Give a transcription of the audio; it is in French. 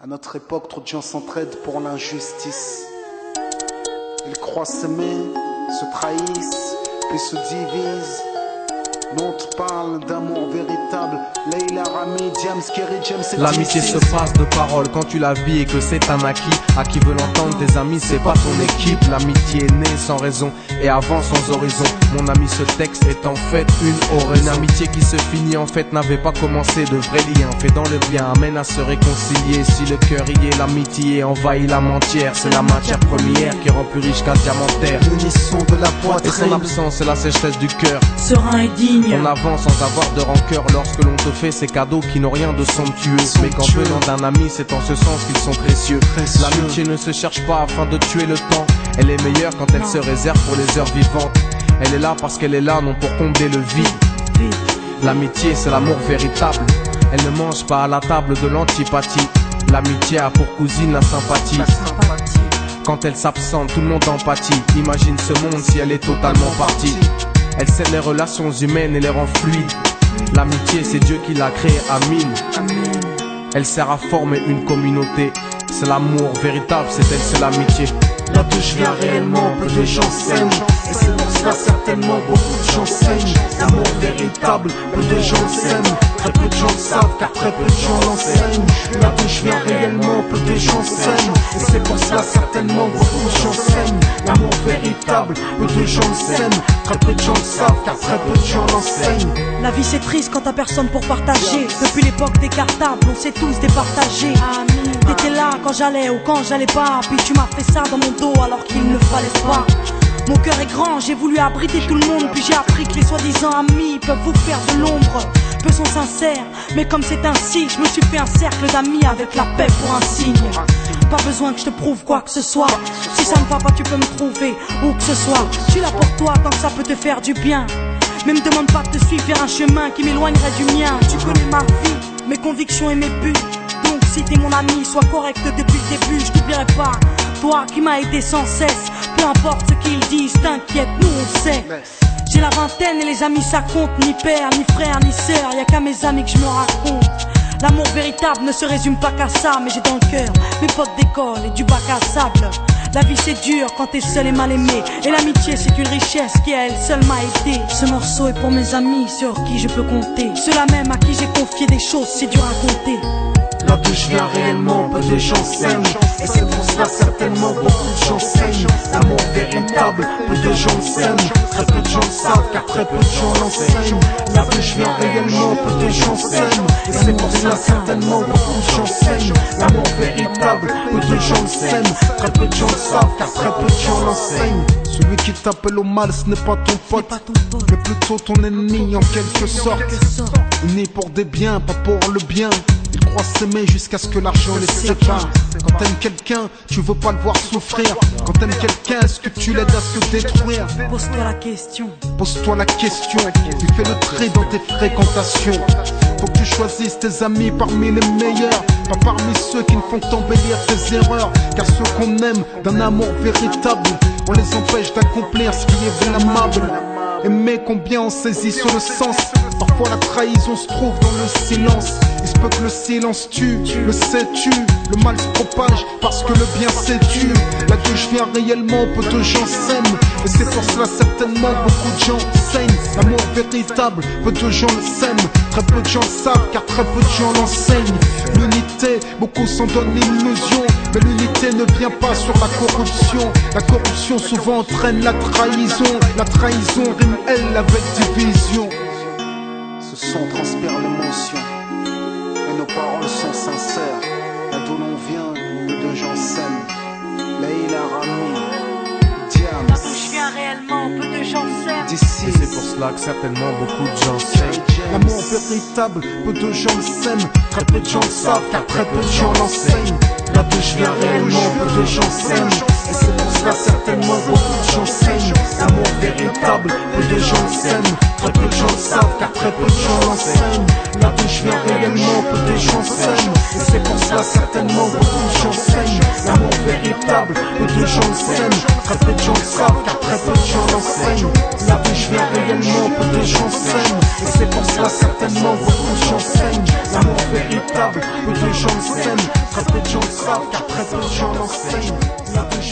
À notre époque, trop de gens s'entraident pour l'injustice. Ils croient s'aimer, se trahissent, puis se divisent. Nous on te parle d'amour véritable. Leila, Rami, Diams, Kerry, James et L'amitié se passe de paroles quand tu la vis et que c'est un acquis. À qui veut l'entendre, tes amis, c'est pas ton équipe. L'amitié est née sans raison et avance sans horizon. Mon ami, ce texte est en fait une oraison. Une amitié qui se finit en fait n'avait pas commencé. De vrais liens faits dans le bien amènent à se réconcilier. Si le cœur y est, l'amitié envahit l'âme entière. C'est la matière première qui rend plus riche qu'un diamantaire. L'unisson de la poitrine Et son absence, c'est la sécheresse du cœur. Serein et digne. On avance sans avoir de rancœur lorsque l'on te fait ces cadeaux qui n'ont rien de somptueux. Mais qu'en venant d'un ami, c'est en ce sens qu'ils sont précieux. L'amitié ne se cherche pas afin de tuer le temps. Elle est meilleure quand elle se réserve pour les heures vivantes. Elle est là parce qu'elle est là, non pour combler le vide. L'amitié, c'est l'amour véritable. Elle ne mange pas à la table de l'antipathie. L'amitié a pour cousine la sympathie. Quand elle s'absente, tout le monde empathie. Imagine ce monde si elle est totalement partie. Elle scelle les relations humaines et les rend fluides. L'amitié, c'est Dieu qui l'a créée, Amin. Elle sert à former une communauté. C'est l'amour véritable, c'est elle, c'est l'amitié. Là d'où je viens réellement, peu de gens s'aiment. Et c'est pour cela certainement beaucoup de gens saignent. L'amour véritable, peu de gens s'aiment. Très peu de gens le savent car très peu de gens l'enseignent. Là d'où je viens réellement, peu de gens s'aiment. Et c'est pour cela certainement beaucoup de gens saignent. L'amour véritable, peu de gens le s'aiment. Très peu de gens le savent car très peu de gens l'enseignent. La vie c'est triste quand t'as personne pour partager. Depuis l'époque des cartables, on s'est tous départagés. T'étais là quand j'allais ou quand j'allais pas. Puis tu m'as fait ça dans mon dos alors qu'il ne fallait pas. Mon cœur est grand, j'ai voulu abriter tout le monde. Puis j'ai appris que les soi-disant amis peuvent vous faire de l'ombre. Peu sont sincères, mais comme c'est ainsi, je me suis fait un cercle d'amis avec la paix pour un signe. Pas besoin que je te prouve quoi que ce soit. Si ça ne va pas, tu peux me trouver où que ce soit. Je suis là pour toi tant que ça peut te faire du bien. Mais me demande pas de te suivre vers un chemin qui m'éloignerait du mien. Tu connais ma vie, mes convictions et mes buts. Donc si t'es mon ami, sois correct depuis le début. Je t'oublierai pas, toi qui m'as aidé sans cesse. Peu importe ce qu'ils disent, t'inquiète, nous on sait. J'ai la vingtaine et les amis ça compte. Ni père, ni frère, ni sœur, y'a qu'à mes amis que je me raconte. L'amour véritable ne se résume pas qu'à ça. Mais j'ai dans le cœur mes potes d'école et du bac à sable. La vie c'est dur quand t'es seul et mal aimé. Et l'amitié c'est une richesse qui à elle seule m'a aidé. Ce morceau est pour mes amis sur qui je peux compter. Ceux-là même à qui j'ai confié des choses, c'est dur à compter. Là d'où je viens réellement, peu de gens s'aiment. Et c'est pour cela certainement beaucoup de gens saignent. L'amour véritable, peu de gens s'aiment. Très peu de gens le savent car très peu de gens l'enseignent. Là d'où je viens réellement, peu de gens s'aiment. Et c'est pour cela certainement beaucoup de gens saignent. L'amour véritable, peu de gens le s'aiment. Très peu de gens le savent car très peu de gens l'enseignent. Celui qui t'appelle au mal, ce n'est pas ton pote, mais plutôt ton ennemi en quelque sorte. Né pour des biens, pas pour le bien. Ils croient s'aimer jusqu'à ce que l'argent les sépare. Quand t'aimes quelqu'un, tu veux pas le voir souffrir. Quand t'aimes quelqu'un, est-ce que tu l'aides à se détruire? Pose-toi la question. Pose-toi la question. Tu fais le trait dans tes fréquentations. Faut que tu choisisses tes amis parmi les meilleurs, pas parmi ceux qui ne font t'embellir tes erreurs. Car ceux qu'on aime d'un amour véritable, on les empêche d'accomplir ce qui est blâmable. Aimer combien on saisit sur le sens. Parfois la trahison se trouve dans le silence. Il se peut que le silence tue, le sais-tu. Le mal se propage parce que le bien s'étue. Là d'où je viens réellement, peu de gens s'aiment. Et c'est pour cela certainement beaucoup de gens saignent. L'amour véritable, peu de gens le s'aiment. Très peu de gens le savent car très peu de gens l'enseignent. L'unité, beaucoup s'en donnent l'illusion. Mais l'unité ne vient pas sur la corruption. La corruption souvent entraîne la trahison. La trahison rime elle avec division. Ce son transpire l'émotion et nos paroles sont sincères. Là d'où l'on vient, peu de gens s'aiment. Leila, Rami, Diams. Là d'où je viens réellement, peu de gens s'aiment. D'ici, Et c'est pour cela que certainement beaucoup de gens s'aiment. l'amour véritable, peu de gens le s'aiment. Très peu de gens le savent car très peu de gens l'enseignent. Là d'où je viens réellement, peu de gens s'aiment. Et c'est pour cela certainement beaucoup de gens saignent. L'amour véritable, peu de gens s'aiment. Très peu de gens le savent car très peu de gens l'enseignent. Là d'où je viens réellement, peu de gens s'aiment. Et c'est pour cela certainement beaucoup de gens saignent. L'amour véritable, peu de gens le saignent. Très peu de gens le savent car très peu de gens l'enseignent. Là d'où je viens réellement, peu de gens s'aiment. Et c'est pour cela certainement beaucoup de gens saignent. L'amour véritable, peu de gens le saignent. Très peu de gens le savent car très peu de gens l'enseignent. Là d'où je